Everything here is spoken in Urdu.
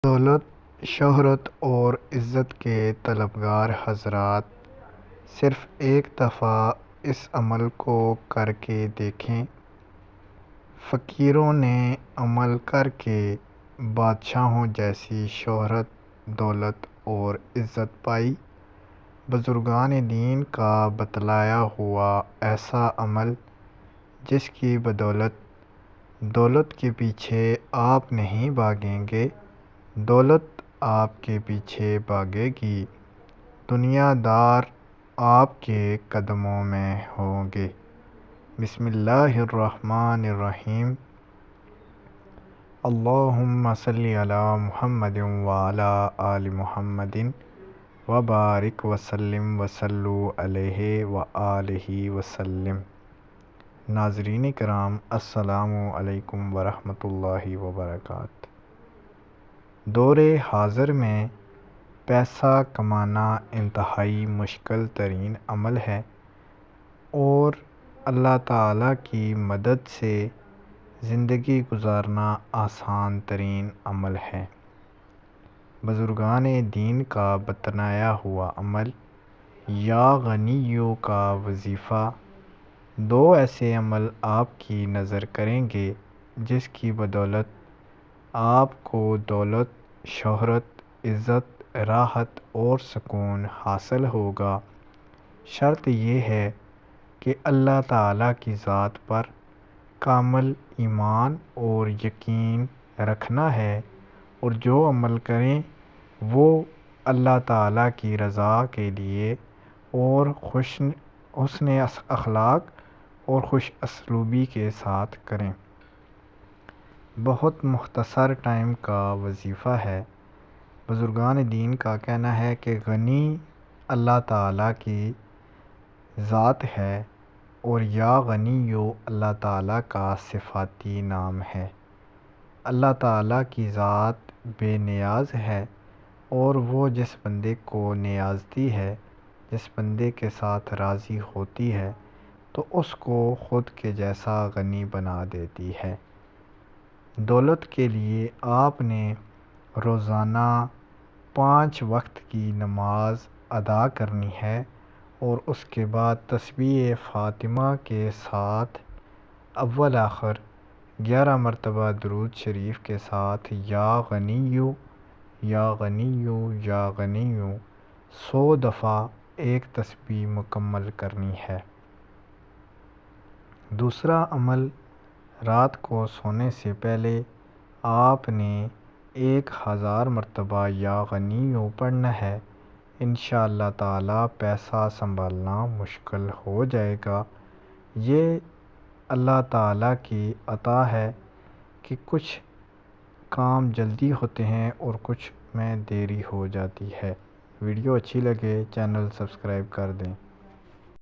دولت، شہرت اور عزت کے طلبگار حضرات صرف ایک دفعہ اس عمل کو کر کے دیکھیں۔ فقیروں نے عمل کر کے بادشاہوں جیسی شہرت، دولت اور عزت پائی۔ بزرگان دین کا بتلایا ہوا ایسا عمل جس کی بدولت دولت کے پیچھے آپ نہیں بھاگیں گے، دولت آپ کے پیچھے بھاگے گی، دنیا دار آپ کے قدموں میں ہوں گے۔ بسم اللہ الرحمن الرحیم۔ اللہم صلی علی محمد وعلی آل محمد وبارک وسلم وصلوا علیہ وآلہ وسلم۔ ناظرین کرام، السلام علیکم ورحمۃ اللہ وبرکاتہ۔ دور حاضر میں پیسہ کمانا انتہائی مشکل ترین عمل ہے اور اللہ تعالیٰ کی مدد سے زندگی گزارنا آسان ترین عمل ہے۔ بزرگان دین کا بتلایا ہوا عمل یا غنیوں کا وظیفہ، دو ایسے عمل آپ کی نظر کریں گے جس کی بدولت آپ کو دولت، شہرت، عزت، راحت اور سکون حاصل ہوگا۔ شرط یہ ہے کہ اللہ تعالیٰ کی ذات پر کامل ایمان اور یقین رکھنا ہے اور جو عمل کریں وہ اللہ تعالیٰ کی رضا کے لیے اور حسن اخلاق اور خوش اسلوبی کے ساتھ کریں۔ بہت مختصر ٹائم کا وظیفہ ہے۔ بزرگان دین کا کہنا ہے کہ غنی اللہ تعالیٰ کی ذات ہے اور یا غنیو اللہ تعالیٰ کا صفاتی نام ہے۔ اللہ تعالیٰ کی ذات بے نیاز ہے اور وہ جس بندے کو نیازتی ہے، جس بندے کے ساتھ راضی ہوتی ہے تو اس کو خود کے جیسا غنی بنا دیتی ہے۔ دولت کے لیے آپ نے روزانہ 5 وقت کی نماز ادا کرنی ہے اور اس کے بعد تسبیح فاطمہ کے ساتھ اول آخر 11 مرتبہ درود شریف کے ساتھ یا غنیو یا غنیو یا غنیو 100 دفعہ ایک تسبیح مکمل کرنی ہے۔ دوسرا عمل، رات کو سونے سے پہلے آپ نے 1000 مرتبہ یا غنیو پڑھنا ہے۔ انشاءاللہ تعالیٰ پیسہ سنبھالنا مشکل ہو جائے گا۔ یہ اللہ تعالیٰ کی عطا ہے کہ کچھ کام جلدی ہوتے ہیں اور کچھ میں دیری ہو جاتی ہے۔ ویڈیو اچھی لگے چینل سبسکرائب کر دیں۔